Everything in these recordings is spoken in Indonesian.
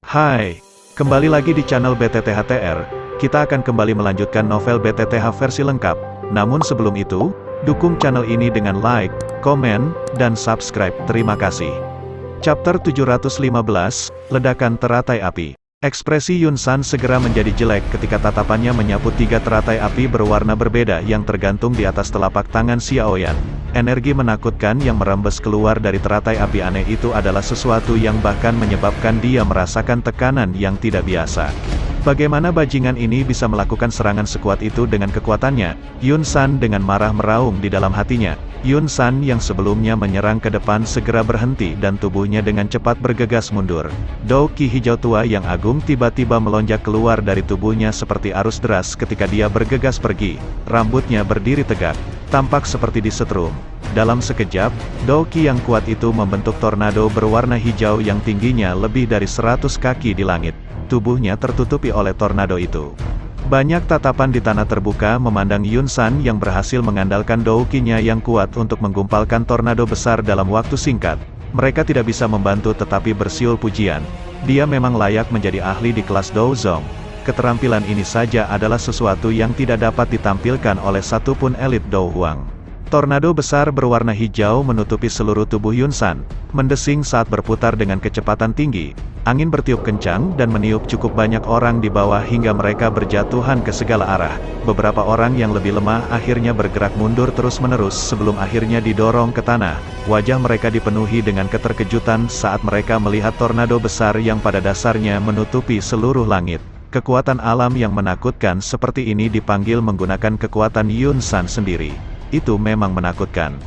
Hai, kembali lagi di channel BTTHTR, kita akan kembali melanjutkan novel BTTH versi lengkap. Namun sebelum itu, dukung channel ini dengan like, komen, dan subscribe, terima kasih. Chapter 715, Ledakan Teratai Api. Ekspresi Yun San segera menjadi jelek ketika tatapannya menyapu tiga teratai api berwarna berbeda yang tergantung di atas telapak tangan Xiaoyan. Energi menakutkan yang merembes keluar dari teratai api aneh itu adalah sesuatu yang bahkan menyebabkan dia merasakan tekanan yang tidak biasa. Bagaimana bajingan ini bisa melakukan serangan sekuat itu dengan kekuatannya? Yun San dengan marah meraung di dalam hatinya. Yun San yang sebelumnya menyerang ke depan segera berhenti dan tubuhnya dengan cepat bergegas mundur. Dao Qi hijau tua yang agung tiba-tiba melonjak keluar dari tubuhnya seperti arus deras ketika dia bergegas pergi. Rambutnya berdiri tegak, tampak seperti disetrum. Dalam sekejap, Dao Qi yang kuat itu membentuk tornado berwarna hijau yang tingginya lebih dari 100 kaki di langit. Tubuhnya tertutupi oleh tornado itu. Banyak tatapan di tanah terbuka memandang Yun San yang berhasil mengandalkan Dao Qi-nya yang kuat untuk menggumpalkan tornado besar dalam waktu singkat. Mereka tidak bisa membantu tetapi bersiul pujian. Dia memang layak menjadi ahli di kelas Dao Zong. Keterampilan ini saja adalah sesuatu yang tidak dapat ditampilkan oleh satupun elit Dao Huang. Tornado besar berwarna hijau menutupi seluruh tubuh Yun San, mendesing saat berputar dengan kecepatan tinggi. Angin bertiup kencang dan meniup cukup banyak orang di bawah hingga mereka berjatuhan ke segala arah. Beberapa orang yang lebih lemah akhirnya bergerak mundur terus-menerus sebelum akhirnya didorong ke tanah. Wajah mereka dipenuhi dengan keterkejutan saat mereka melihat tornado besar yang pada dasarnya menutupi seluruh langit. Kekuatan alam yang menakutkan seperti ini dipanggil menggunakan kekuatan Yun San sendiri. Itu memang menakutkan.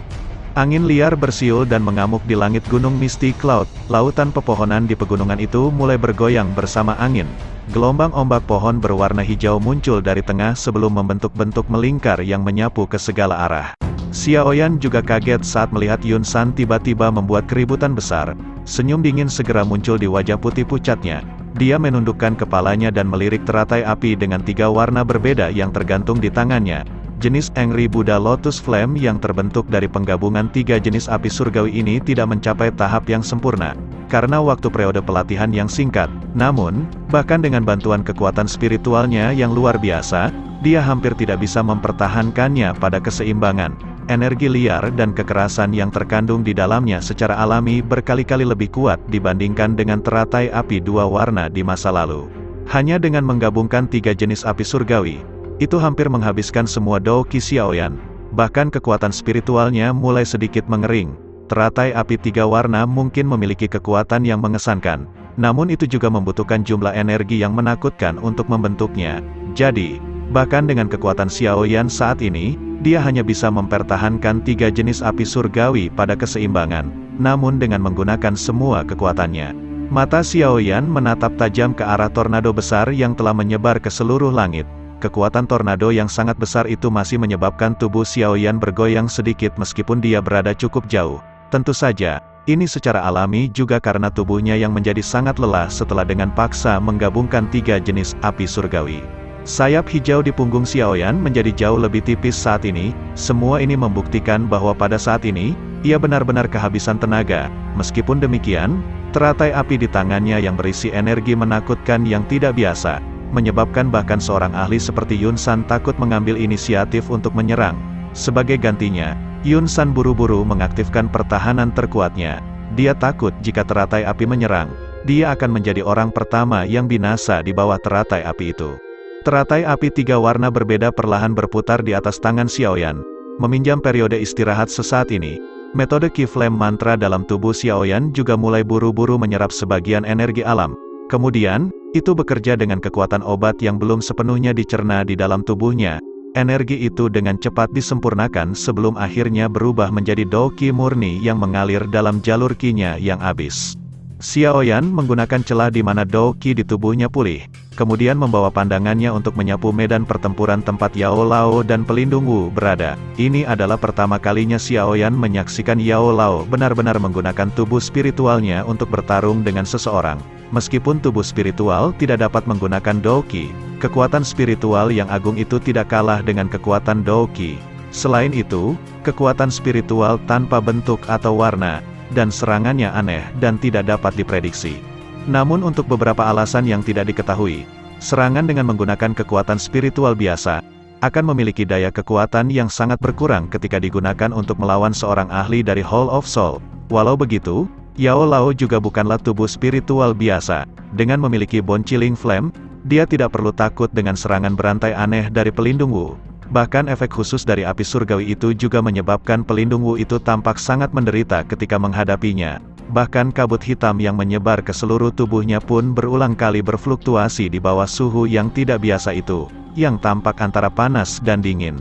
Angin liar bersiul dan mengamuk di langit gunung Misty Cloud. Lautan pepohonan di pegunungan itu mulai bergoyang bersama angin. Gelombang ombak pohon berwarna hijau muncul dari tengah sebelum membentuk bentuk melingkar yang menyapu ke segala arah. Xiaoyan juga kaget saat melihat Yun San tiba-tiba membuat keributan besar. Senyum dingin segera muncul di wajah putih pucatnya. Dia menundukkan kepalanya dan melirik teratai api dengan tiga warna berbeda yang tergantung di tangannya. Jenis Angry Buddha Lotus Flame yang terbentuk dari penggabungan tiga jenis api surgawi ini tidak mencapai tahap yang sempurna, karena waktu periode pelatihan yang singkat. Namun, bahkan dengan bantuan kekuatan spiritualnya yang luar biasa, dia hampir tidak bisa mempertahankannya pada keseimbangan. Energi liar dan kekerasan yang terkandung di dalamnya secara alami berkali-kali lebih kuat dibandingkan dengan teratai api dua warna di masa lalu. Hanya dengan menggabungkan tiga jenis api surgawi, itu hampir menghabiskan semua Dao Qi Xiaoyan. Bahkan kekuatan spiritualnya mulai sedikit mengering. Teratai api tiga warna mungkin memiliki kekuatan yang mengesankan, namun itu juga membutuhkan jumlah energi yang menakutkan untuk membentuknya. Jadi, bahkan dengan kekuatan Xiaoyan saat ini, dia hanya bisa mempertahankan tiga jenis api surgawi pada keseimbangan, namun dengan menggunakan semua kekuatannya. Mata Xiaoyan menatap tajam ke arah tornado besar yang telah menyebar ke seluruh langit. Kekuatan tornado yang sangat besar itu masih menyebabkan tubuh Xiaoyan bergoyang sedikit meskipun dia berada cukup jauh. Tentu saja, ini secara alami juga karena tubuhnya yang menjadi sangat lelah setelah dengan paksa menggabungkan tiga jenis api surgawi. Sayap hijau di punggung Xiaoyan menjadi jauh lebih tipis saat ini. Semua ini membuktikan bahwa pada saat ini, ia benar-benar kehabisan tenaga. Meskipun demikian, teratai api di tangannya yang berisi energi menakutkan yang tidak biasa, menyebabkan bahkan seorang ahli seperti Yun San takut mengambil inisiatif untuk menyerang. Sebagai gantinya, Yun San buru-buru mengaktifkan pertahanan terkuatnya. Dia takut jika teratai api menyerang, dia akan menjadi orang pertama yang binasa di bawah teratai api itu. Teratai api tiga warna berbeda perlahan berputar di atas tangan Xiaoyan. Meminjam periode istirahat sesaat ini, metode Qi Flame mantra dalam tubuh Xiaoyan juga mulai buru-buru menyerap sebagian energi alam. Kemudian, itu bekerja dengan kekuatan obat yang belum sepenuhnya dicerna di dalam tubuhnya. Energi itu dengan cepat disempurnakan sebelum akhirnya berubah menjadi Dao Qi murni yang mengalir dalam jalur Qi-nya yang abis. Xiaoyan menggunakan celah di mana Dao Qi di tubuhnya pulih, kemudian membawa pandangannya untuk menyapu medan pertempuran tempat Yao Lao dan pelindung Wu berada. Ini adalah pertama kalinya Xiaoyan menyaksikan Yao Lao benar-benar menggunakan tubuh spiritualnya untuk bertarung dengan seseorang. Meskipun tubuh spiritual tidak dapat menggunakan Dao Qi, kekuatan spiritual yang agung itu tidak kalah dengan kekuatan Dao Qi. Selain itu, kekuatan spiritual tanpa bentuk atau warna, dan serangannya aneh dan tidak dapat diprediksi. Namun untuk beberapa alasan yang tidak diketahui, serangan dengan menggunakan kekuatan spiritual biasa akan memiliki daya kekuatan yang sangat berkurang ketika digunakan untuk melawan seorang ahli dari Hall of Soul. Walau begitu, Yao Lao juga bukanlah tubuh spiritual biasa. Dengan memiliki Bone Chilling Flame, dia tidak perlu takut dengan serangan berantai aneh dari pelindung Wu. Bahkan efek khusus dari api surgawi itu juga menyebabkan pelindung Wu itu tampak sangat menderita ketika menghadapinya. Bahkan kabut hitam yang menyebar ke seluruh tubuhnya pun berulang kali berfluktuasi di bawah suhu yang tidak biasa itu, yang tampak antara panas dan dingin.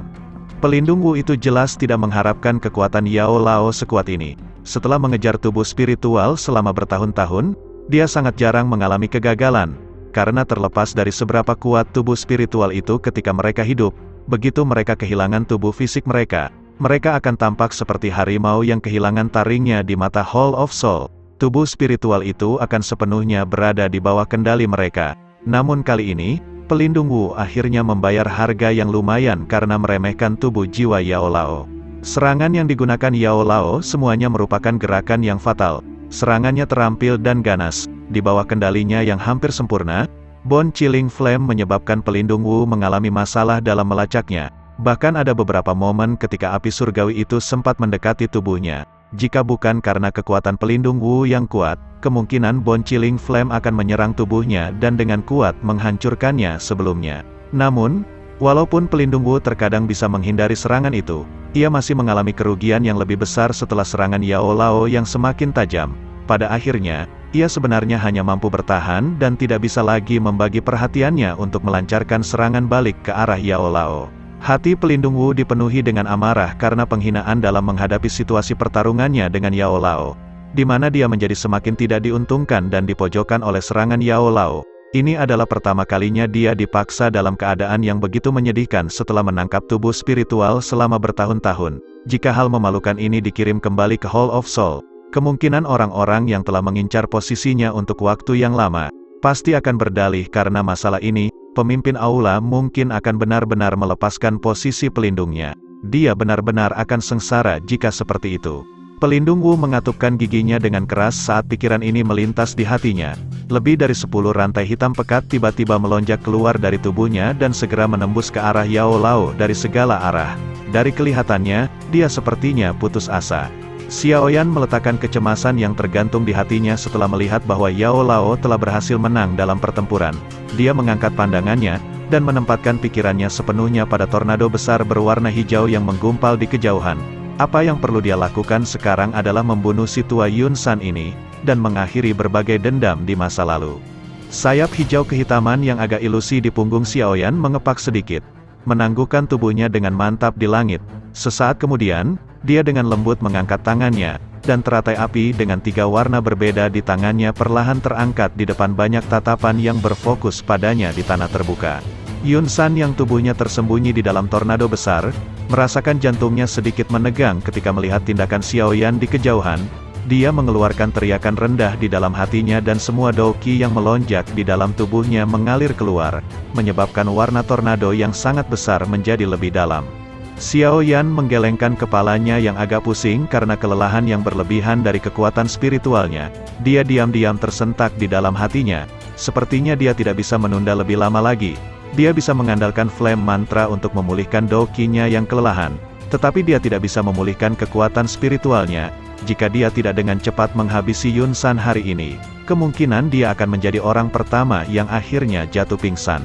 Pelindung Wu itu jelas tidak mengharapkan kekuatan Yao Lao sekuat ini. Setelah mengejar tubuh spiritual selama bertahun-tahun, dia sangat jarang mengalami kegagalan, karena terlepas dari seberapa kuat tubuh spiritual itu ketika mereka hidup, begitu mereka kehilangan tubuh fisik mereka akan tampak seperti harimau yang kehilangan taringnya di mata Hall of Soul. Tubuh spiritual itu akan sepenuhnya berada di bawah kendali mereka. Namun kali ini, pelindung Wu akhirnya membayar harga yang lumayan karena meremehkan tubuh jiwa Yao Lao. Serangan yang digunakan Yao Lao semuanya merupakan gerakan yang fatal. Serangannya terampil dan ganas. Di bawah kendalinya yang hampir sempurna, Bone Chilling Flame menyebabkan pelindung Wu mengalami masalah dalam melacaknya. Bahkan ada beberapa momen ketika api surgawi itu sempat mendekati tubuhnya. Jika bukan karena kekuatan pelindung Wu yang kuat, kemungkinan Bone Chilling Flame akan menyerang tubuhnya dan dengan kuat menghancurkannya sebelumnya. Namun, walaupun pelindung Wu terkadang bisa menghindari serangan itu, ia masih mengalami kerugian yang lebih besar setelah serangan Yao Lao yang semakin tajam. Pada akhirnya, ia sebenarnya hanya mampu bertahan dan tidak bisa lagi membagi perhatiannya untuk melancarkan serangan balik ke arah Yao Lao. Hati pelindung Wu dipenuhi dengan amarah karena penghinaan dalam menghadapi situasi pertarungannya dengan Yao Lao, di mana dia menjadi semakin tidak diuntungkan dan dipojokkan oleh serangan Yao Lao. Ini adalah pertama kalinya dia dipaksa dalam keadaan yang begitu menyedihkan setelah menangkap tubuh spiritual selama bertahun-tahun. Jika hal memalukan ini dikirim kembali ke Hall of Soul, kemungkinan orang-orang yang telah mengincar posisinya untuk waktu yang lama pasti akan berdalih karena masalah ini. Pemimpin aula mungkin akan benar-benar melepaskan posisi pelindungnya. Dia benar-benar akan sengsara jika seperti itu. Pelindung Wu mengatupkan giginya dengan keras saat pikiran ini melintas di hatinya. Lebih dari 10 rantai hitam pekat tiba-tiba melonjak keluar dari tubuhnya dan segera menembus ke arah Yao Lao dari segala arah. Dari kelihatannya, dia sepertinya putus asa. Xiaoyan meletakkan kecemasan yang tergantung di hatinya setelah melihat bahwa Yao Lao telah berhasil menang dalam pertempuran. Dia mengangkat pandangannya, dan menempatkan pikirannya sepenuhnya pada tornado besar berwarna hijau yang menggumpal di kejauhan. Apa yang perlu dia lakukan sekarang adalah membunuh si tua Yun San ini, dan mengakhiri berbagai dendam di masa lalu. Sayap hijau kehitaman yang agak ilusi di punggung Xiaoyan mengepak sedikit, menangguhkan tubuhnya dengan mantap di langit. Sesaat kemudian, dia dengan lembut mengangkat tangannya, dan teratai api dengan 3 warna berbeda di tangannya perlahan terangkat di depan banyak tatapan yang berfokus padanya di tanah terbuka. Yun San yang tubuhnya tersembunyi di dalam tornado besar, merasakan jantungnya sedikit menegang ketika melihat tindakan Xiaoyan di kejauhan. Dia mengeluarkan teriakan rendah di dalam hatinya dan semua doqi yang melonjak di dalam tubuhnya mengalir keluar, menyebabkan warna tornado yang sangat besar menjadi lebih dalam. Xiaoyan menggelengkan kepalanya yang agak pusing karena kelelahan yang berlebihan dari kekuatan spiritualnya. Dia diam-diam tersentak di dalam hatinya. Sepertinya dia tidak bisa menunda lebih lama lagi. Dia bisa mengandalkan flame mantra untuk memulihkan doqinya yang kelelahan. Tetapi dia tidak bisa memulihkan kekuatan spiritualnya. Jika dia tidak dengan cepat menghabisi Yun San hari ini, kemungkinan dia akan menjadi orang pertama yang akhirnya jatuh pingsan.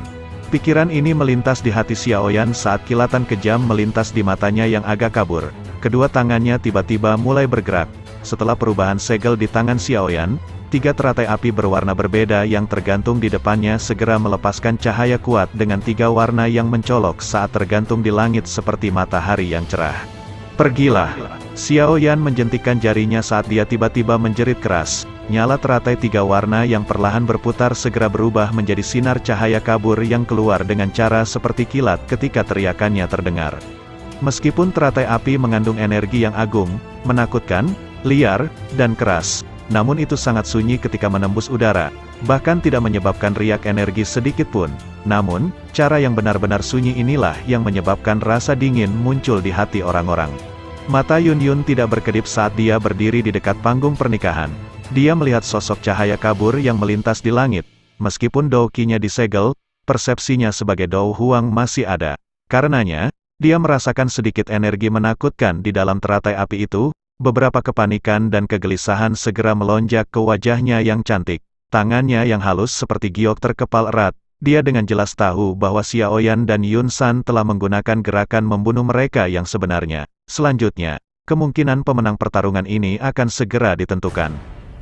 Pikiran ini melintas di hati Xiaoyan saat kilatan kejam melintas di matanya yang agak kabur. Kedua tangannya tiba-tiba mulai bergerak. Setelah perubahan segel di tangan Xiaoyan, 3 teratai api berwarna berbeda yang tergantung di depannya segera melepaskan cahaya kuat dengan 3 warna yang mencolok saat tergantung di langit seperti matahari yang cerah. Pergilah! Xiaoyan menjentikkan jarinya saat dia tiba-tiba menjerit keras. Nyala teratai 3 warna yang perlahan berputar segera berubah menjadi sinar cahaya kabur yang keluar dengan cara seperti kilat ketika teriakannya terdengar. Meskipun teratai api mengandung energi yang agung, menakutkan, liar, dan keras, namun itu sangat sunyi ketika menembus udara, bahkan tidak menyebabkan riak energi sedikit pun. Namun, cara yang benar-benar sunyi inilah yang menyebabkan rasa dingin muncul di hati orang-orang. Mata Yun Yun tidak berkedip saat dia berdiri di dekat panggung pernikahan. Dia melihat sosok cahaya kabur yang melintas di langit. Meskipun Dou Qi-nya disegel, persepsinya sebagai Dou Huang masih ada. Karenanya, dia merasakan sedikit energi menakutkan di dalam teratai api itu. Beberapa kepanikan dan kegelisahan segera melonjak ke wajahnya yang cantik. Tangannya yang halus seperti giok terkepal erat. Dia dengan jelas tahu bahwa Xiaoyan dan Yun San telah menggunakan gerakan membunuh mereka yang sebenarnya. Selanjutnya, kemungkinan pemenang pertarungan ini akan segera ditentukan.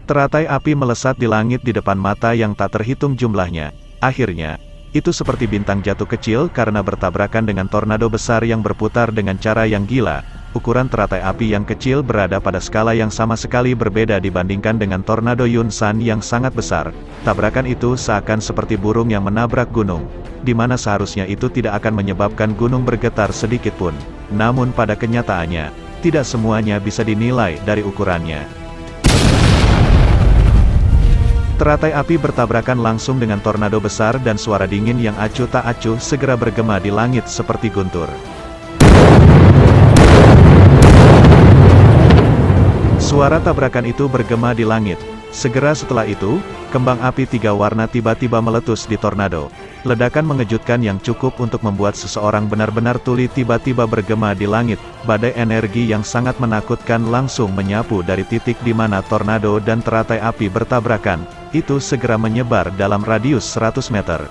Teratai api melesat di langit di depan mata yang tak terhitung jumlahnya. Akhirnya, itu seperti bintang jatuh kecil karena bertabrakan dengan tornado besar yang berputar dengan cara yang gila. Ukuran teratai api yang kecil berada pada skala yang sama sekali berbeda dibandingkan dengan tornado Yun San yang sangat besar. Tabrakan itu seakan seperti burung yang menabrak gunung, di mana seharusnya itu tidak akan menyebabkan gunung bergetar sedikit pun. Namun pada kenyataannya, tidak semuanya bisa dinilai dari ukurannya. Teratai api bertabrakan langsung dengan tornado besar dan suara dingin yang acuh tak acuh segera bergema di langit seperti guntur. Suara tabrakan itu bergema di langit. Segera setelah itu, kembang api 3 warna tiba-tiba meletus di tornado. Ledakan mengejutkan yang cukup untuk membuat seseorang benar-benar tuli tiba-tiba bergema di langit. Badai energi yang sangat menakutkan langsung menyapu dari titik di mana tornado dan teratai api bertabrakan. Itu segera menyebar dalam radius 100 meter.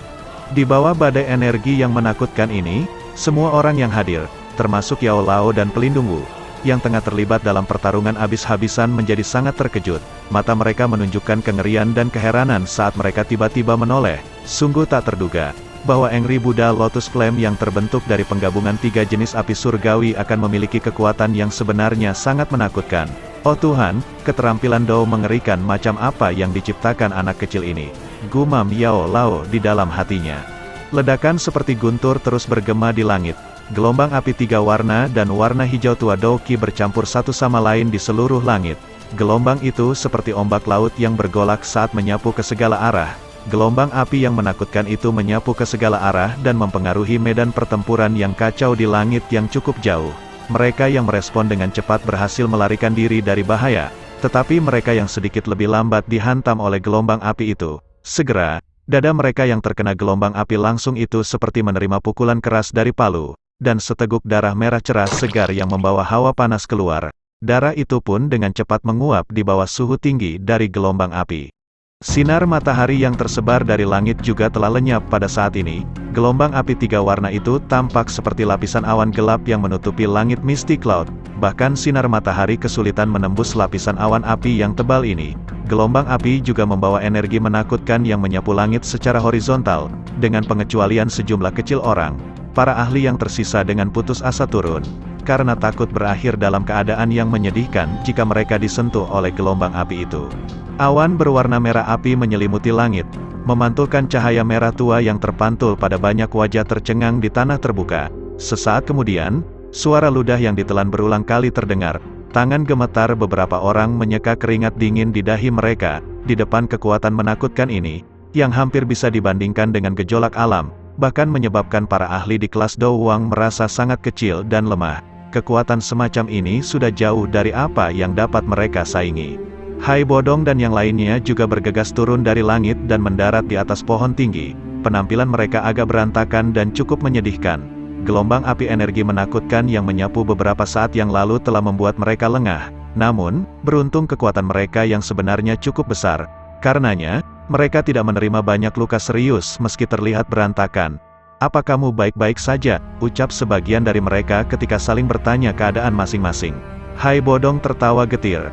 Di bawah badai energi yang menakutkan ini, semua orang yang hadir, termasuk Yao Lao dan pelindung Wu, yang tengah terlibat dalam pertarungan habis-habisan menjadi sangat terkejut. Mata mereka menunjukkan kengerian dan keheranan saat mereka tiba-tiba menoleh. Sungguh tak terduga, bahwa Angry Buddha Lotus Flame yang terbentuk dari penggabungan 3 jenis api surgawi akan memiliki kekuatan yang sebenarnya sangat menakutkan. Oh Tuhan, keterampilan Dou mengerikan macam apa yang diciptakan anak kecil ini. Gumam Yao Lao di dalam hatinya. Ledakan seperti guntur terus bergema di langit. Gelombang api 3 warna dan warna hijau tua Dou Qi bercampur satu sama lain di seluruh langit. Gelombang itu seperti ombak laut yang bergolak saat menyapu ke segala arah. Gelombang api yang menakutkan itu menyapu ke segala arah dan mempengaruhi medan pertempuran yang kacau di langit yang cukup jauh. Mereka yang merespon dengan cepat berhasil melarikan diri dari bahaya, tetapi mereka yang sedikit lebih lambat dihantam oleh gelombang api itu. Segera, dada mereka yang terkena gelombang api langsung itu seperti menerima pukulan keras dari palu. Dan seteguk darah merah cerah segar yang membawa hawa panas keluar. Darah itu pun dengan cepat menguap di bawah suhu tinggi dari gelombang api. Sinar matahari yang tersebar dari langit juga telah lenyap pada saat ini. Gelombang api 3 warna itu tampak seperti lapisan awan gelap yang menutupi langit Misty Cloud. Bahkan sinar matahari kesulitan menembus lapisan awan api yang tebal ini. Gelombang api juga membawa energi menakutkan yang menyapu langit secara horizontal, dengan pengecualian sejumlah kecil orang. Para ahli yang tersisa dengan putus asa turun, karena takut berakhir dalam keadaan yang menyedihkan jika mereka disentuh oleh gelombang api itu. Awan berwarna merah api menyelimuti langit, memantulkan cahaya merah tua yang terpantul pada banyak wajah tercengang di tanah terbuka. Sesaat kemudian, suara ludah yang ditelan berulang kali terdengar. Tangan gemetar beberapa orang menyeka keringat dingin di dahi mereka, di depan kekuatan menakutkan ini, yang hampir bisa dibandingkan dengan gejolak alam. Bahkan menyebabkan para ahli di kelas Dou Huang merasa sangat kecil dan lemah. Kekuatan semacam ini sudah jauh dari apa yang dapat mereka saingi. Hai Bodong dan yang lainnya juga bergegas turun dari langit dan mendarat di atas pohon tinggi. Penampilan mereka agak berantakan dan cukup menyedihkan. Gelombang api energi menakutkan yang menyapu beberapa saat yang lalu telah membuat mereka lengah. Namun, beruntung kekuatan mereka yang sebenarnya cukup besar. Karenanya, mereka tidak menerima banyak luka serius meski terlihat berantakan. "Apa kamu baik-baik saja?" ucap sebagian dari mereka ketika saling bertanya keadaan masing-masing. Hai Bodong tertawa getir.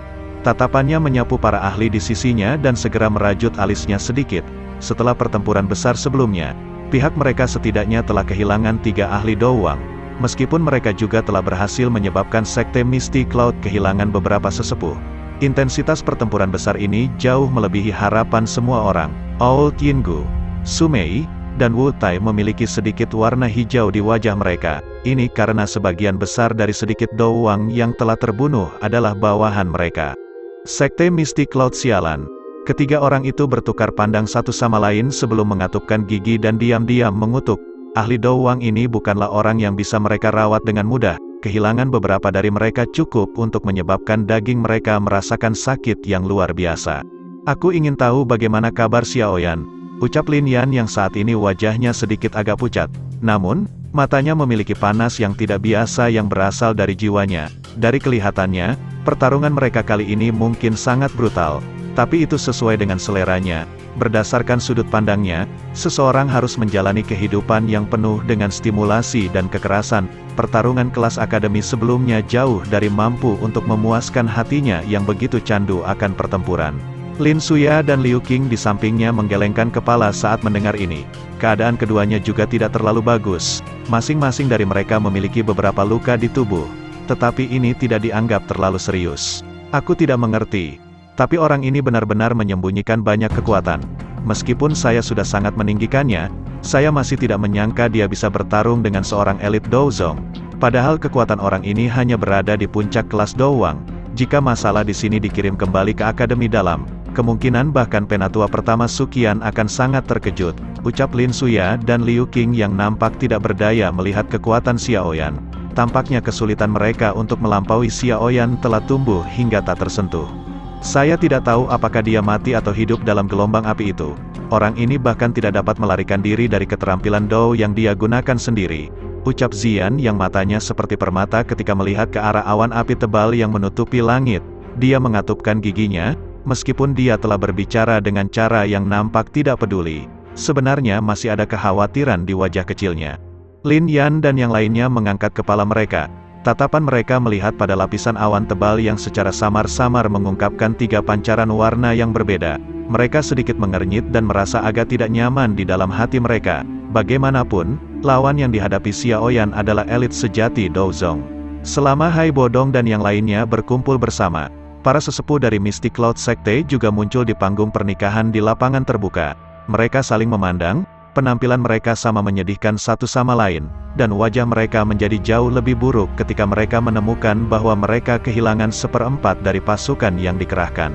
Tatapannya menyapu para ahli di sisinya dan segera merajut alisnya sedikit. Setelah pertempuran besar sebelumnya, pihak mereka setidaknya telah kehilangan 3 ahli Dou Huang. Meskipun mereka juga telah berhasil menyebabkan Sekte Misty Cloud kehilangan beberapa sesepuh. Intensitas pertempuran besar ini jauh melebihi harapan semua orang. Old Yinggu, Sumei, dan Wu Tai memiliki sedikit warna hijau di wajah mereka. Ini karena sebagian besar dari sedikit Dou Huang yang telah terbunuh adalah bawahan mereka. Sekte Misty Cloud sialan. Ketiga orang itu bertukar pandang satu sama lain sebelum mengatupkan gigi dan diam-diam mengutuk. Ahli Dou Huang ini bukanlah orang yang bisa mereka rawat dengan mudah. kehilangan beberapa dari mereka cukup untuk menyebabkan daging mereka merasakan sakit yang luar biasa. Aku ingin tahu bagaimana kabar Xiaoyan, ucap Lin Yan yang saat ini wajahnya sedikit agak pucat. Namun, matanya memiliki panas yang tidak biasa yang berasal dari jiwanya. Dari kelihatannya, pertarungan mereka kali ini mungkin sangat brutal. Tapi itu sesuai dengan seleranya. Berdasarkan sudut pandangnya, seseorang harus menjalani kehidupan yang penuh dengan stimulasi dan kekerasan. Pertarungan kelas akademi sebelumnya jauh dari mampu untuk memuaskan hatinya yang begitu candu akan pertempuran. Lin Suya dan Liu Qing di sampingnya menggelengkan kepala saat mendengar ini. Keadaan keduanya juga tidak terlalu bagus. Masing-masing dari mereka memiliki beberapa luka di tubuh. Tetapi ini tidak dianggap terlalu serius. Aku tidak mengerti. Tapi orang ini benar-benar menyembunyikan banyak kekuatan. Meskipun saya sudah sangat meninggikannya, saya masih tidak menyangka dia bisa bertarung dengan seorang elit Douzong. Padahal kekuatan orang ini hanya berada di puncak kelas Douwang. Jika masalah di sini dikirim kembali ke Akademi Dalam, kemungkinan bahkan penatua pertama Suqian akan sangat terkejut, ucap Lin Suya dan Liu Qing yang nampak tidak berdaya melihat kekuatan Xiaoyan. Tampaknya kesulitan mereka untuk melampaui Xiaoyan telah tumbuh hingga tak tersentuh. Saya tidak tahu apakah dia mati atau hidup dalam gelombang api itu. Orang ini bahkan tidak dapat melarikan diri dari keterampilan Dou yang dia gunakan sendiri, ucap Zian yang matanya seperti permata ketika melihat ke arah awan api tebal yang menutupi langit. Dia mengatupkan giginya, meskipun dia telah berbicara dengan cara yang nampak tidak peduli. Sebenarnya masih ada kekhawatiran di wajah kecilnya. Lin Yan dan yang lainnya mengangkat kepala mereka. Tatapan mereka melihat pada lapisan awan tebal yang secara samar-samar mengungkapkan 3 pancaran warna yang berbeda. Mereka sedikit mengernyit dan merasa agak tidak nyaman di dalam hati mereka. Bagaimanapun, lawan yang dihadapi Xiaoyan adalah elit sejati Douzong. Selama Hai Bodong dan yang lainnya berkumpul bersama, para sesepuh dari Mystic Cloud Sekte juga muncul di panggung pernikahan di lapangan terbuka. Mereka saling memandang. Penampilan mereka sama menyedihkan satu sama lain, dan wajah mereka menjadi jauh lebih buruk ketika mereka menemukan bahwa mereka kehilangan 1/4 dari pasukan yang dikerahkan.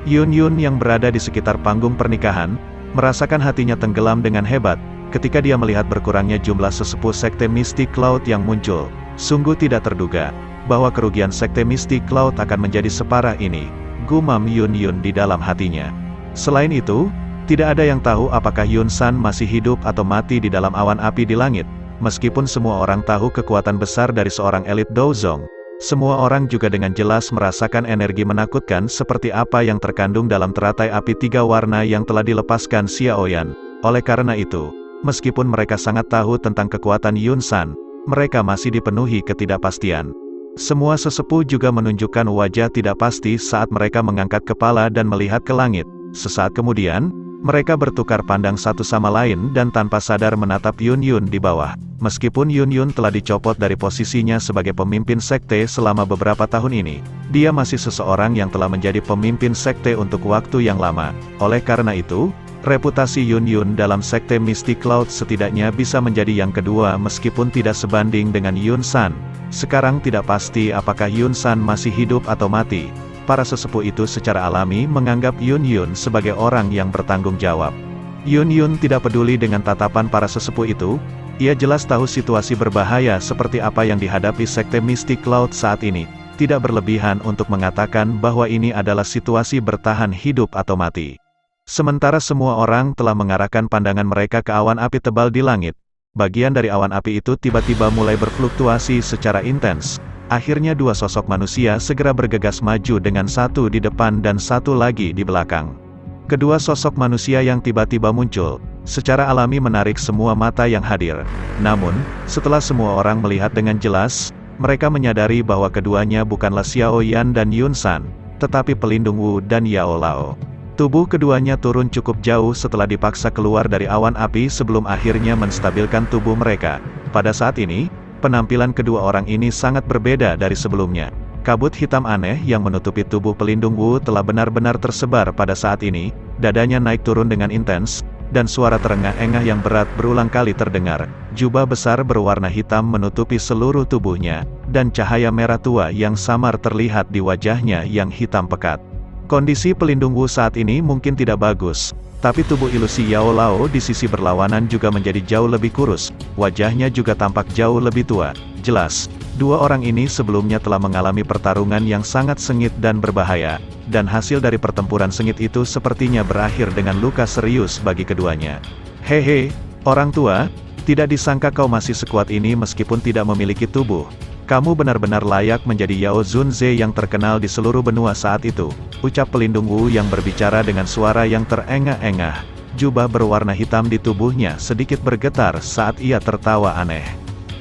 Yun Yun yang berada di sekitar panggung pernikahan, merasakan hatinya tenggelam dengan hebat, ketika dia melihat berkurangnya jumlah sesepuh Sekte Mystic Cloud yang muncul. Sungguh tidak terduga, bahwa kerugian Sekte Mystic Cloud akan menjadi separah ini, gumam Yun Yun di dalam hatinya. Selain itu, tidak ada yang tahu apakah Yun San masih hidup atau mati di dalam awan api di langit. Meskipun semua orang tahu kekuatan besar dari seorang elit Douzong, semua orang juga dengan jelas merasakan energi menakutkan seperti apa yang terkandung dalam teratai api 3 warna yang telah dilepaskan Xiaoyan. Oleh karena itu, meskipun mereka sangat tahu tentang kekuatan Yun San, mereka masih dipenuhi ketidakpastian. Semua sesepuh juga menunjukkan wajah tidak pasti saat mereka mengangkat kepala dan melihat ke langit. Sesaat kemudian, mereka bertukar pandang satu sama lain dan tanpa sadar menatap Yun Yun di bawah. Meskipun Yun Yun telah dicopot dari posisinya sebagai pemimpin sekte selama beberapa tahun ini, dia masih seseorang yang telah menjadi pemimpin sekte untuk waktu yang lama. Oleh karena itu, reputasi Yun Yun dalam sekte Mystic Cloud setidaknya bisa menjadi yang kedua meskipun tidak sebanding dengan Yun San. Sekarang tidak pasti apakah Yun San masih hidup atau mati. Para sesepuh itu secara alami menganggap Yun Yun sebagai orang yang bertanggung jawab. Yun Yun tidak peduli dengan tatapan para sesepuh itu. Ia jelas tahu situasi berbahaya seperti apa yang dihadapi Sekte Mystic Cloud saat ini. Tidak berlebihan untuk mengatakan bahwa ini adalah situasi bertahan hidup atau mati. Sementara semua orang telah mengarahkan pandangan mereka ke awan api tebal di langit. Bagian dari awan api itu tiba-tiba mulai berfluktuasi secara intens. Akhirnya 2 sosok manusia segera bergegas maju dengan satu di depan dan satu lagi di belakang. Kedua sosok manusia yang tiba-tiba muncul, secara alami menarik semua mata yang hadir. Namun, setelah semua orang melihat dengan jelas, mereka menyadari bahwa keduanya bukanlah Xiaoyan dan Yun San, tetapi pelindung Wu dan Yao Lao. Tubuh keduanya turun cukup jauh setelah dipaksa keluar dari awan api sebelum akhirnya menstabilkan tubuh mereka. Pada saat ini, penampilan kedua orang ini sangat berbeda dari sebelumnya. Kabut hitam aneh yang menutupi tubuh pelindung Wu telah benar-benar tersebar pada saat ini, dadanya naik turun dengan intens, dan suara terengah-engah yang berat berulang kali terdengar. Jubah besar berwarna hitam menutupi seluruh tubuhnya, dan cahaya merah tua yang samar terlihat di wajahnya yang hitam pekat. Kondisi pelindung Wu saat ini mungkin tidak bagus, Tapi tubuh ilusi Yao Lao di sisi berlawanan juga menjadi jauh lebih kurus, wajahnya juga tampak jauh lebih tua. Jelas, dua orang ini sebelumnya telah mengalami pertarungan yang sangat sengit dan berbahaya, dan hasil dari pertempuran sengit itu sepertinya berakhir dengan luka serius bagi keduanya. Hehe, orang tua, tidak disangka kau masih sekuat ini meskipun tidak memiliki tubuh. Kamu benar-benar layak menjadi Yao Zunze yang terkenal di seluruh benua saat itu, ucap pelindung Wu yang berbicara dengan suara yang terengah-engah. Jubah berwarna hitam di tubuhnya sedikit bergetar saat ia tertawa aneh.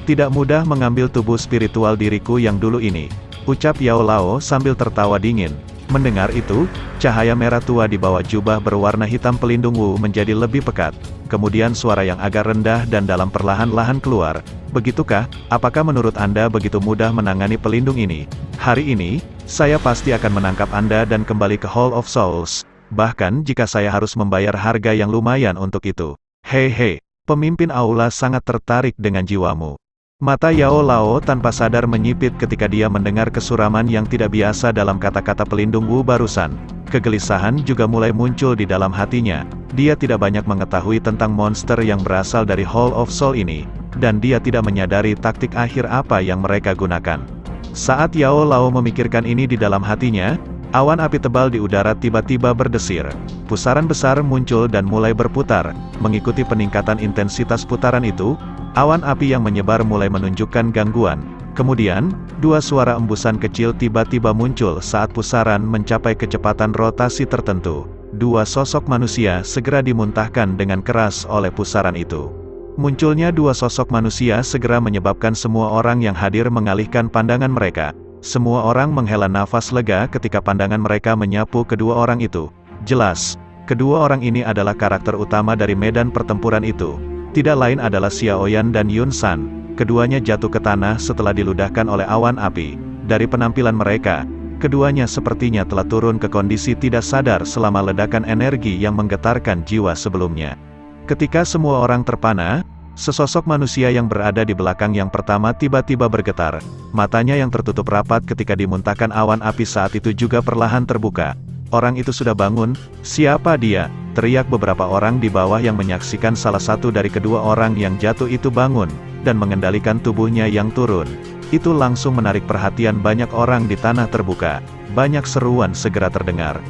Tidak mudah mengambil tubuh spiritual diriku yang dulu ini, ucap Yao Lao sambil tertawa dingin. Mendengar itu, cahaya merah tua di bawah jubah berwarna hitam pelindung Wu menjadi lebih pekat. Kemudian suara yang agak rendah dan dalam perlahan-lahan keluar. Begitukah? Apakah menurut Anda begitu mudah menangani pelindung ini? Hari ini, saya pasti akan menangkap Anda dan kembali ke Hall of Souls. Bahkan jika saya harus membayar harga yang lumayan untuk itu. Hei, pemimpin aula sangat tertarik dengan jiwamu. Mata Yao Lao tanpa sadar menyipit ketika dia mendengar kesuraman yang tidak biasa dalam kata-kata pelindung Wu barusan. Kegelisahan juga mulai muncul di dalam hatinya. Dia tidak banyak mengetahui tentang monster yang berasal dari Hall of Soul ini, dan dia tidak menyadari taktik akhir apa yang mereka gunakan. Saat Yao Lao memikirkan ini di dalam hatinya, awan api tebal di udara tiba-tiba berdesir. Pusaran besar muncul dan mulai berputar. Mengikuti peningkatan intensitas putaran itu, awan api yang menyebar mulai menunjukkan gangguan. Kemudian, dua suara embusan kecil tiba-tiba muncul saat pusaran mencapai kecepatan rotasi tertentu. Dua sosok manusia segera dimuntahkan dengan keras oleh pusaran itu. Munculnya dua sosok manusia segera menyebabkan semua orang yang hadir mengalihkan pandangan mereka. Semua orang menghela nafas lega ketika pandangan mereka menyapu kedua orang itu. Jelas, kedua orang ini adalah karakter utama dari medan pertempuran itu. Tidak lain adalah Xiaoyan dan Yun San. Keduanya jatuh ke tanah setelah diludahkan oleh awan api. Dari penampilan mereka, keduanya sepertinya telah turun ke kondisi tidak sadar selama ledakan energi yang menggetarkan jiwa sebelumnya. Ketika semua orang terpana, sesosok manusia yang berada di belakang yang pertama tiba-tiba bergetar. Matanya yang tertutup rapat ketika dimuntahkan awan api saat itu juga perlahan terbuka. Orang itu sudah bangun. Siapa dia? Teriak beberapa orang di bawah yang menyaksikan salah satu dari kedua orang yang jatuh itu bangun, dan mengendalikan tubuhnya yang turun. Itu langsung menarik perhatian banyak orang di tanah terbuka. Banyak seruan segera terdengar.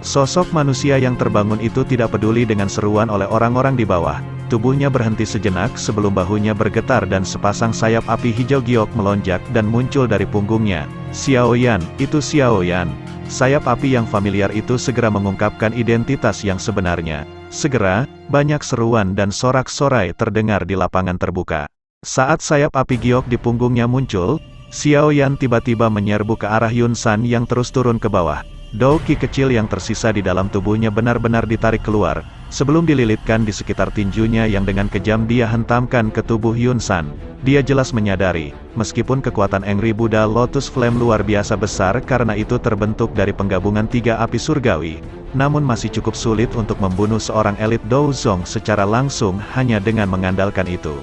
Sosok manusia yang terbangun itu tidak peduli dengan seruan oleh orang-orang di bawah. Tubuhnya berhenti sejenak sebelum bahunya bergetar dan sepasang sayap api hijau giok melonjak dan muncul dari punggungnya. Xiaoyan, itu Xiaoyan. Sayap api yang familiar itu segera mengungkapkan identitas yang sebenarnya. Segera, banyak seruan dan sorak-sorai terdengar di lapangan terbuka. Saat sayap api giok di punggungnya muncul, Xiaoyan tiba-tiba menyerbu ke arah Yun San yang terus turun ke bawah. Douki kecil yang tersisa di dalam tubuhnya benar-benar ditarik keluar, sebelum dililitkan di sekitar tinjunya yang dengan kejam dia hentamkan ke tubuh Yun San. Dia jelas menyadari, meskipun kekuatan Angry Buddha Lotus Flame luar biasa besar karena itu terbentuk dari penggabungan tiga api surgawi, namun masih cukup sulit untuk membunuh seorang elit Douzong secara langsung hanya dengan mengandalkan itu.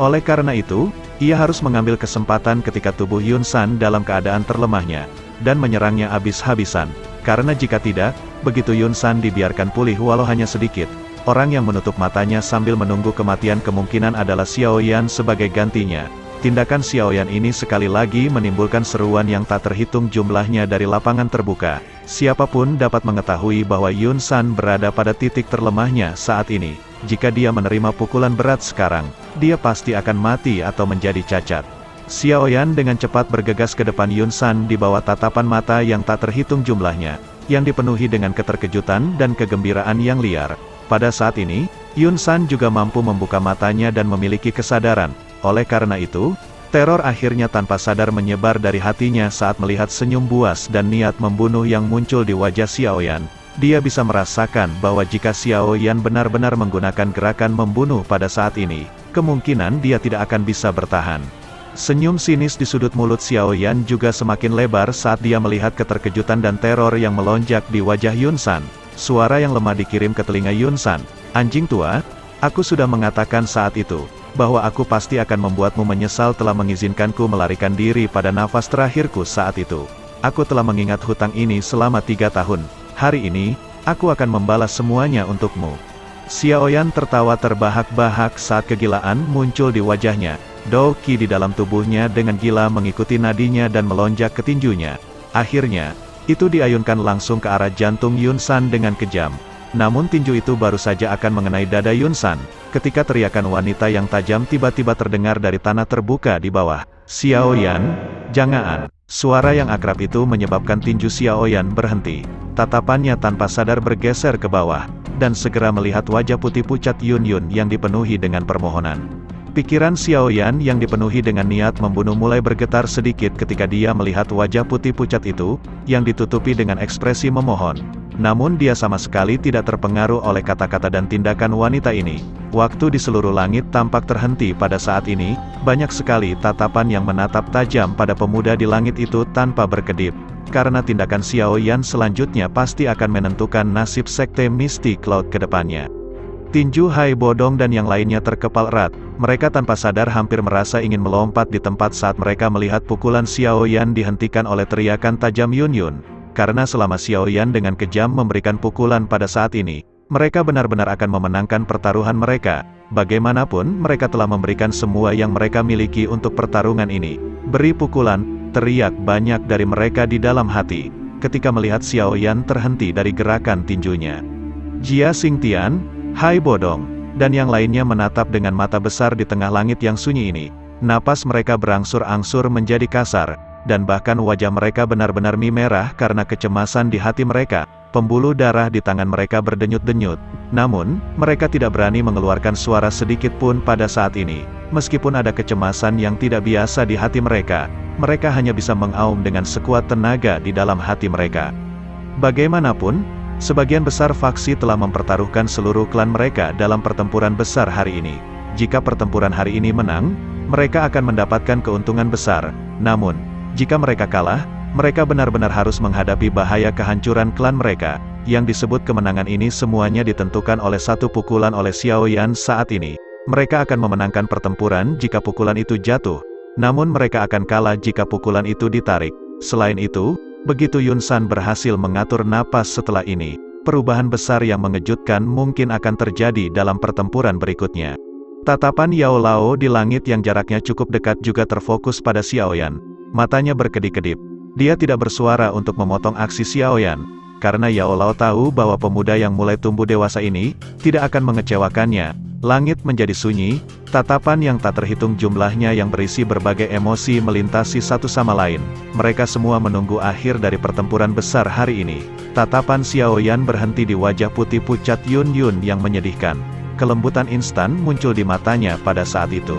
Oleh karena itu, ia harus mengambil kesempatan ketika tubuh Yun San dalam keadaan terlemahnya, dan menyerangnya habis-habisan. Karena jika tidak, begitu Yun San dibiarkan pulih walau hanya sedikit, orang yang menutup matanya sambil menunggu kematian kemungkinan adalah Xiaoyan sebagai gantinya. Tindakan Xiaoyan ini sekali lagi menimbulkan seruan yang tak terhitung jumlahnya dari lapangan terbuka. Siapapun dapat mengetahui bahwa Yun San berada pada titik terlemahnya saat ini. Jika dia menerima pukulan berat sekarang, dia pasti akan mati atau menjadi cacat. Xiaoyan dengan cepat bergegas ke depan Yun San di bawah tatapan mata yang tak terhitung jumlahnya, yang dipenuhi dengan keterkejutan dan kegembiraan yang liar. Pada saat ini, Yun San juga mampu membuka matanya dan memiliki kesadaran. Oleh karena itu, teror akhirnya tanpa sadar menyebar dari hatinya saat melihat senyum buas dan niat membunuh yang muncul di wajah Xiaoyan. Dia bisa merasakan bahwa jika Xiaoyan benar-benar menggunakan gerakan membunuh pada saat ini, kemungkinan dia tidak akan bisa bertahan. Senyum sinis di sudut mulut Xiaoyan juga semakin lebar saat dia melihat keterkejutan dan teror yang melonjak di wajah Yun San. Suara yang lemah dikirim ke telinga Yun San. Anjing tua, aku sudah mengatakan saat itu, bahwa aku pasti akan membuatmu menyesal telah mengizinkanku melarikan diri pada nafas terakhirku saat itu. Aku telah mengingat hutang ini selama 3 tahun. Hari ini, aku akan membalas semuanya untukmu. Xiaoyan tertawa terbahak-bahak saat kegilaan muncul di wajahnya. Dou Qi di dalam tubuhnya dengan gila mengikuti nadinya dan melonjak ke tinjunya. Akhirnya, itu diayunkan langsung ke arah jantung Yun San dengan kejam. Namun tinju itu baru saja akan mengenai dada Yun San, ketika teriakan wanita yang tajam tiba-tiba terdengar dari tanah terbuka di bawah. Xiaoyan, jangan! Suara yang akrab itu menyebabkan tinju Xiaoyan berhenti. Tatapannya tanpa sadar bergeser ke bawah, dan segera melihat wajah putih pucat Yun Yun yang dipenuhi dengan permohonan. Pikiran Xiaoyan yang dipenuhi dengan niat membunuh mulai bergetar sedikit ketika dia melihat wajah putih pucat itu, yang ditutupi dengan ekspresi memohon. Namun dia sama sekali tidak terpengaruh oleh kata-kata dan tindakan wanita ini. Waktu di seluruh langit tampak terhenti pada saat ini, banyak sekali tatapan yang menatap tajam pada pemuda di langit itu tanpa berkedip. Karena tindakan Xiaoyan selanjutnya pasti akan menentukan nasib sekte Mystic Cloud ke depannya. Tinju Hai Bodong dan yang lainnya terkepal erat. Mereka tanpa sadar hampir merasa ingin melompat di tempat saat mereka melihat pukulan Xiaoyan dihentikan oleh teriakan tajam Yun Yun. Karena selama Xiaoyan dengan kejam memberikan pukulan pada saat ini, mereka benar-benar akan memenangkan pertaruhan mereka. Bagaimanapun, mereka telah memberikan semua yang mereka miliki untuk pertarungan ini. Beri pukulan, teriak banyak dari mereka di dalam hati, ketika melihat Xiaoyan terhenti dari gerakan tinjunya. Jia Xingtian, Hai Bodong, dan yang lainnya menatap dengan mata besar di tengah langit yang sunyi ini. Napas mereka berangsur-angsur menjadi kasar, dan bahkan wajah mereka benar-benar merah karena kecemasan di hati mereka. Pembuluh darah di tangan mereka berdenyut-denyut. Namun, mereka tidak berani mengeluarkan suara sedikit pun pada saat ini. Meskipun ada kecemasan yang tidak biasa di hati mereka, mereka hanya bisa mengaum dengan sekuat tenaga di dalam hati mereka. Bagaimanapun, sebagian besar faksi telah mempertaruhkan seluruh klan mereka dalam pertempuran besar hari ini. Jika pertempuran hari ini menang, mereka akan mendapatkan keuntungan besar. Namun, jika mereka kalah, mereka benar-benar harus menghadapi bahaya kehancuran klan mereka. Yang disebut kemenangan ini semuanya ditentukan oleh satu pukulan oleh Xiaoyan saat ini. Mereka akan memenangkan pertempuran jika pukulan itu jatuh. Namun mereka akan kalah jika pukulan itu ditarik. Selain itu, begitu Yun San berhasil mengatur napas setelah ini, perubahan besar yang mengejutkan mungkin akan terjadi dalam pertempuran berikutnya. Tatapan Yao Lao di langit yang jaraknya cukup dekat juga terfokus pada Xiaoyan. Matanya berkedip-kedip. Dia tidak bersuara untuk memotong aksi Xiaoyan, karena Yao Lao tahu bahwa pemuda yang mulai tumbuh dewasa ini tidak akan mengecewakannya. Langit menjadi sunyi, tatapan yang tak terhitung jumlahnya yang berisi berbagai emosi melintasi satu sama lain. Mereka semua menunggu akhir dari pertempuran besar hari ini. Tatapan Xiaoyan berhenti di wajah putih pucat Yun Yun yang menyedihkan. Kelembutan instan muncul di matanya pada saat itu.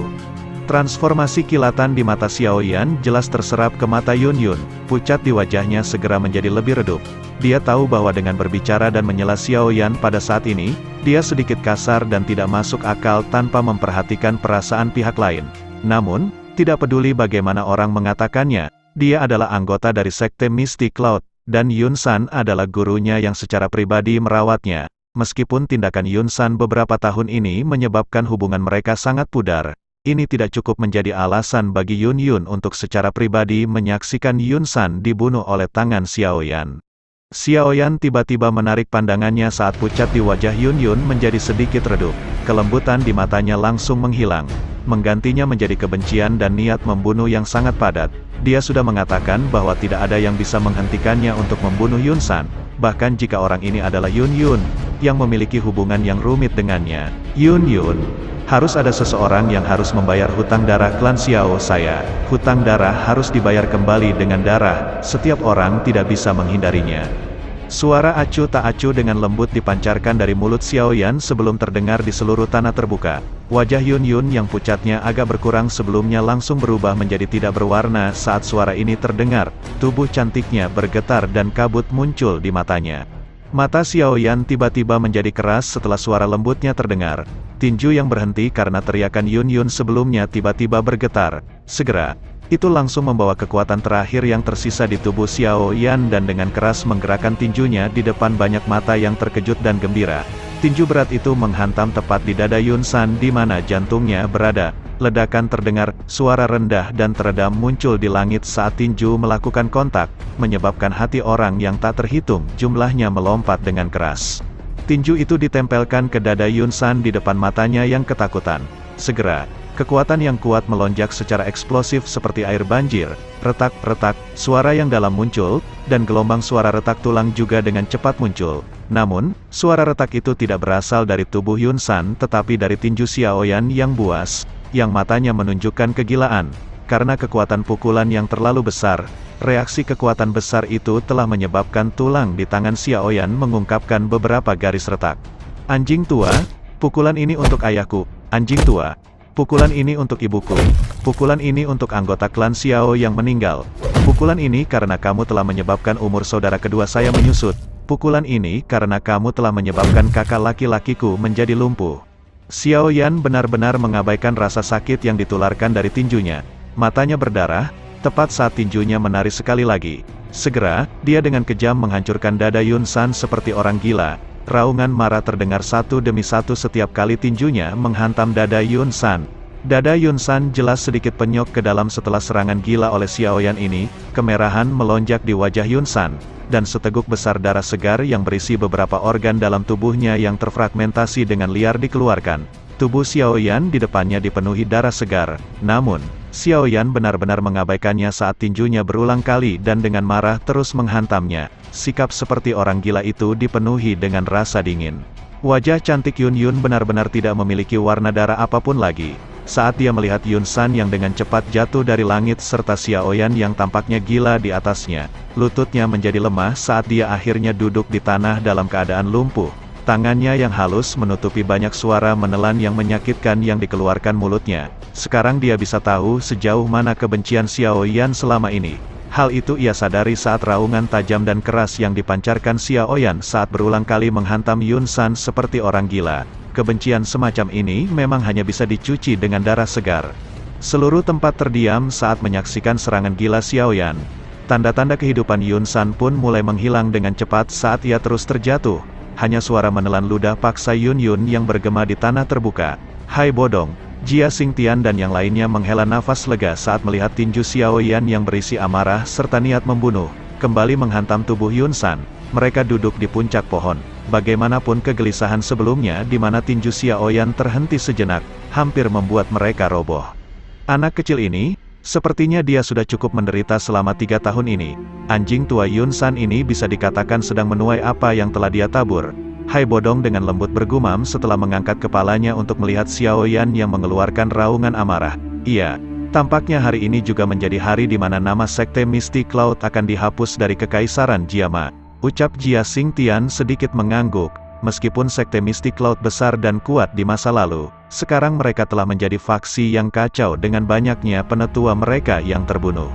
Transformasi kilatan di mata Xiaoyan jelas terserap ke mata Yun Yun. Pucat di wajahnya segera menjadi lebih redup. Dia tahu bahwa dengan berbicara dan menyela Xiaoyan pada saat ini, dia sedikit kasar dan tidak masuk akal tanpa memperhatikan perasaan pihak lain. Namun, tidak peduli bagaimana orang mengatakannya, dia adalah anggota dari sekte Mystic Cloud, dan Yun San adalah gurunya yang secara pribadi merawatnya. Meskipun tindakan Yun San beberapa tahun ini menyebabkan hubungan mereka sangat pudar, ini tidak cukup menjadi alasan bagi Yun Yun untuk secara pribadi menyaksikan Yun San dibunuh oleh tangan Xiaoyan. Xiaoyan tiba-tiba menarik pandangannya saat pucat di wajah Yun Yun menjadi sedikit redup. Kelembutan di matanya langsung menghilang. Menggantinya menjadi kebencian dan niat membunuh yang sangat padat. Dia sudah mengatakan bahwa tidak ada yang bisa menghentikannya untuk membunuh Yun San. Bahkan jika orang ini adalah Yun Yun, yang memiliki hubungan yang rumit dengannya. Yun Yun, harus ada seseorang yang harus membayar hutang darah klan Xiao saya. Hutang darah harus dibayar kembali dengan darah, setiap orang tidak bisa menghindarinya. Suara acuh tak acuh dengan lembut dipancarkan dari mulut Xiaoyan sebelum terdengar di seluruh tanah terbuka. Wajah Yun Yun yang pucatnya agak berkurang sebelumnya langsung berubah menjadi tidak berwarna saat suara ini terdengar. Tubuh cantiknya bergetar dan kabut muncul di matanya. Mata Xiaoyan tiba-tiba menjadi keras setelah suara lembutnya terdengar. Tinju yang berhenti karena teriakan Yun Yun sebelumnya tiba-tiba bergetar. Segera, itu langsung membawa kekuatan terakhir yang tersisa di tubuh Xiaoyan dan dengan keras menggerakkan tinjunya di depan banyak mata yang terkejut dan gembira. Tinju berat itu menghantam tepat di dada Yun San di mana jantungnya berada. Ledakan terdengar, suara rendah dan teredam muncul di langit saat tinju melakukan kontak, menyebabkan hati orang yang tak terhitung jumlahnya melompat dengan keras. Tinju itu ditempelkan ke dada Yun San di depan matanya yang ketakutan. Segera, kekuatan yang kuat melonjak secara eksplosif seperti air banjir, retak-retak, suara yang dalam muncul, dan gelombang suara retak tulang juga dengan cepat muncul. Namun, suara retak itu tidak berasal dari tubuh Yun San tetapi dari tinju Xiaoyan yang buas, yang matanya menunjukkan kegilaan. Karena kekuatan pukulan yang terlalu besar, reaksi kekuatan besar itu telah menyebabkan tulang di tangan Xiaoyan mengungkapkan beberapa garis retak. Anjing tua, pukulan ini untuk ayahku. Anjing tua, pukulan ini untuk ibuku. Pukulan ini untuk anggota klan Xiao yang meninggal. Pukulan ini karena kamu telah menyebabkan umur saudara kedua saya menyusut. Pukulan ini karena kamu telah menyebabkan kakak laki-lakiku menjadi lumpuh. Xiaoyan benar-benar mengabaikan rasa sakit yang ditularkan dari tinjunya. Matanya berdarah, tepat saat tinjunya menari sekali lagi. Segera, dia dengan kejam menghancurkan dada Yun San seperti orang gila. Raungan marah terdengar satu demi satu setiap kali tinjunya menghantam dada Yun San. Dada Yun San jelas sedikit penyok ke dalam setelah serangan gila oleh Xiaoyan ini. Kemerahan melonjak di wajah Yun San, dan seteguk besar darah segar yang berisi beberapa organ dalam tubuhnya yang terfragmentasi dengan liar dikeluarkan. Tubuh Xiaoyan di depannya dipenuhi darah segar, namun, Xiaoyan benar-benar mengabaikannya saat tinjunya berulang kali dan dengan marah terus menghantamnya. Sikap seperti orang gila itu dipenuhi dengan rasa dingin. Wajah cantik Yun Yun benar-benar tidak memiliki warna darah apapun lagi. Saat dia melihat Yun San yang dengan cepat jatuh dari langit serta Xiaoyan yang tampaknya gila di atasnya, lututnya menjadi lemah saat dia akhirnya duduk di tanah dalam keadaan lumpuh. Tangannya yang halus menutupi banyak suara menelan yang menyakitkan yang dikeluarkan mulutnya. Sekarang dia bisa tahu sejauh mana kebencian Xiaoyan selama ini. Hal itu ia sadari saat raungan tajam dan keras yang dipancarkan Xiaoyan saat berulang kali menghantam Yun San seperti orang gila. Kebencian semacam ini memang hanya bisa dicuci dengan darah segar. Seluruh tempat terdiam saat menyaksikan serangan gila Xiaoyan. Tanda-tanda kehidupan Yun San pun mulai menghilang dengan cepat saat ia terus terjatuh. Hanya suara menelan ludah paksa Yun Yun yang bergema di tanah terbuka. Hai bodong, Jia Xingtian dan yang lainnya menghela nafas lega saat melihat tinju Xiaoyan yang berisi amarah serta niat membunuh, kembali menghantam tubuh Yun San. Mereka duduk di puncak pohon. Bagaimanapun kegelisahan sebelumnya di mana tinju Xiaoyan terhenti sejenak, hampir membuat mereka roboh. Anak kecil ini, sepertinya dia sudah cukup menderita selama 3 tahun ini. Anjing tua Yun San ini bisa dikatakan sedang menuai apa yang telah dia tabur. Hai bodong dengan lembut bergumam setelah mengangkat kepalanya untuk melihat Xiaoyan yang mengeluarkan raungan amarah. Iya, tampaknya hari ini juga menjadi hari di mana nama Sekte Mystic Cloud akan dihapus dari Kekaisaran Jiama. Ucap Jia Xingtian sedikit mengangguk. Meskipun Sekte Mystic Cloud besar dan kuat di masa lalu, sekarang mereka telah menjadi faksi yang kacau dengan banyaknya penetua mereka yang terbunuh.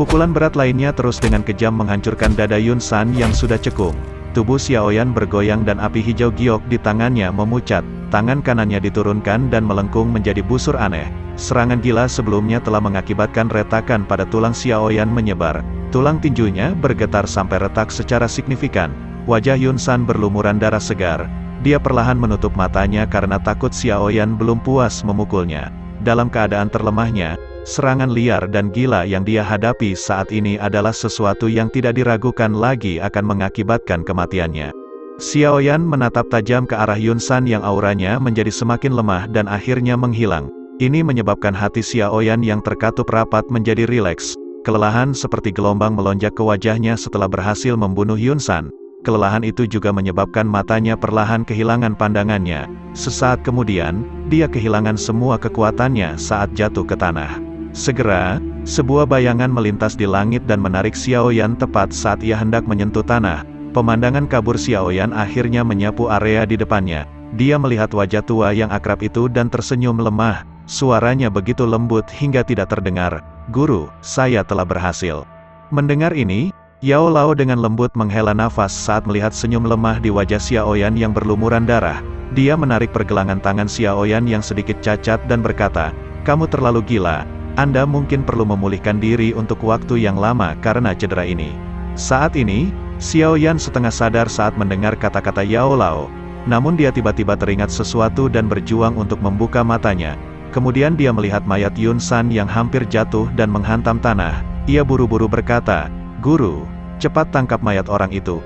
Pukulan berat lainnya terus dengan kejam menghancurkan dada Yun San yang sudah cekung. Tubuh Xiaoyan bergoyang dan api hijau giok di tangannya memucat, tangan kanannya diturunkan dan melengkung menjadi busur aneh. Serangan gila sebelumnya telah mengakibatkan retakan pada tulang Xiaoyan menyebar. Tulang tinjunya bergetar sampai retak secara signifikan. Wajah Yun San berlumuran darah segar. Dia perlahan menutup matanya karena takut Xiaoyan belum puas memukulnya. Dalam keadaan terlemahnya, serangan liar dan gila yang dia hadapi saat ini adalah sesuatu yang tidak diragukan lagi akan mengakibatkan kematiannya. Xiaoyan menatap tajam ke arah Yun San yang auranya menjadi semakin lemah dan akhirnya menghilang. Ini menyebabkan hati Xiaoyan yang terkatup rapat menjadi rileks. Kelelahan seperti gelombang melonjak ke wajahnya setelah berhasil membunuh Yun San. Kelelahan itu juga menyebabkan matanya perlahan kehilangan pandangannya. Sesaat kemudian, dia kehilangan semua kekuatannya saat jatuh ke tanah. Segera, sebuah bayangan melintas di langit dan menarik Xiaoyan tepat saat ia hendak menyentuh tanah. Pemandangan kabur Xiaoyan akhirnya menyapu area di depannya. Dia melihat wajah tua yang akrab itu dan tersenyum lemah. Suaranya begitu lembut hingga tidak terdengar. Guru, saya telah berhasil. Mendengar ini, Yao Lao dengan lembut menghela nafas saat melihat senyum lemah di wajah Xiaoyan yang berlumuran darah. Dia menarik pergelangan tangan Xiaoyan yang sedikit cacat dan berkata, "Kamu terlalu gila. Anda mungkin perlu memulihkan diri untuk waktu yang lama karena cedera ini." Saat ini, Xiaoyan setengah sadar saat mendengar kata-kata Yao Lao. Namun dia tiba-tiba teringat sesuatu dan berjuang untuk membuka matanya. Kemudian dia melihat mayat Yun San yang hampir jatuh dan menghantam tanah. Ia buru-buru berkata, "Guru, cepat tangkap mayat orang itu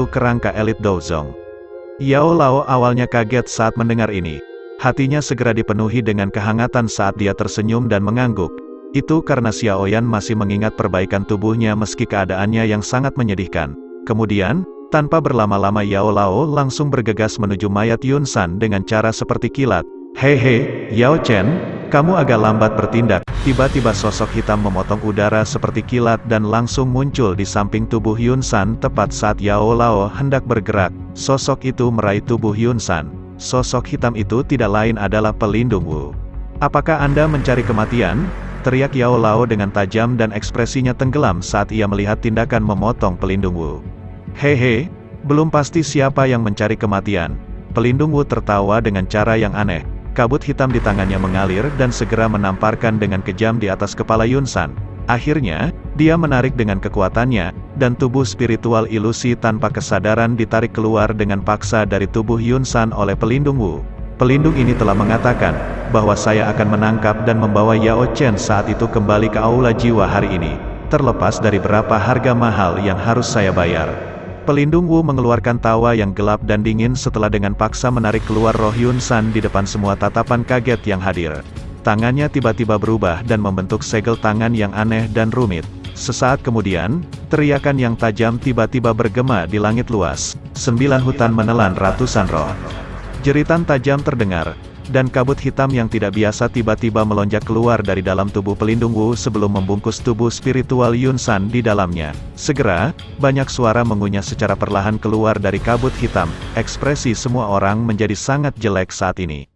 kerangka elit Douzong." Yao Lao awalnya kaget saat mendengar ini. Hatinya segera dipenuhi dengan kehangatan saat dia tersenyum dan mengangguk. Itu karena Xiaoyan masih mengingat perbaikan tubuhnya meski keadaannya yang sangat menyedihkan. Kemudian, tanpa berlama-lama Yao Lao langsung bergegas menuju mayat Yun San dengan cara seperti kilat. Hehe, Yao Chen, kamu agak lambat bertindak. Tiba-tiba sosok hitam memotong udara seperti kilat dan langsung muncul di samping tubuh Yun San tepat saat Yao Lao hendak bergerak. Sosok itu meraih tubuh Yun San. Sosok hitam itu tidak lain adalah pelindung Wu. Apakah Anda mencari kematian? Teriak Yao Lao dengan tajam dan ekspresinya tenggelam saat ia melihat tindakan memotong pelindung Wu. Hehe, belum pasti siapa yang mencari kematian. Pelindung Wu tertawa dengan cara yang aneh. Kabut hitam di tangannya mengalir dan segera menamparkan dengan kejam di atas kepala Yun San. Akhirnya, dia menarik dengan kekuatannya, dan tubuh spiritual ilusi tanpa kesadaran ditarik keluar dengan paksa dari tubuh Yun San oleh pelindung Wu. Pelindung ini telah mengatakan, bahwa saya akan menangkap dan membawa Yao Chen saat itu kembali ke Aula Jiwa hari ini, terlepas dari berapa harga mahal yang harus saya bayar. Pelindung Wu mengeluarkan tawa yang gelap dan dingin setelah dengan paksa menarik keluar roh Yun San di depan semua tatapan kaget yang hadir. Tangannya tiba-tiba berubah dan membentuk segel tangan yang aneh dan rumit. Sesaat kemudian, teriakan yang tajam tiba-tiba bergema di langit luas. 9 hutan menelan ratusan roh. Jeritan tajam terdengar, dan kabut hitam yang tidak biasa tiba-tiba melonjak keluar dari dalam tubuh pelindung Wu sebelum membungkus tubuh spiritual Yun San di dalamnya. Segera, banyak suara mengunyah secara perlahan keluar dari kabut hitam. Ekspresi semua orang menjadi sangat jelek saat ini.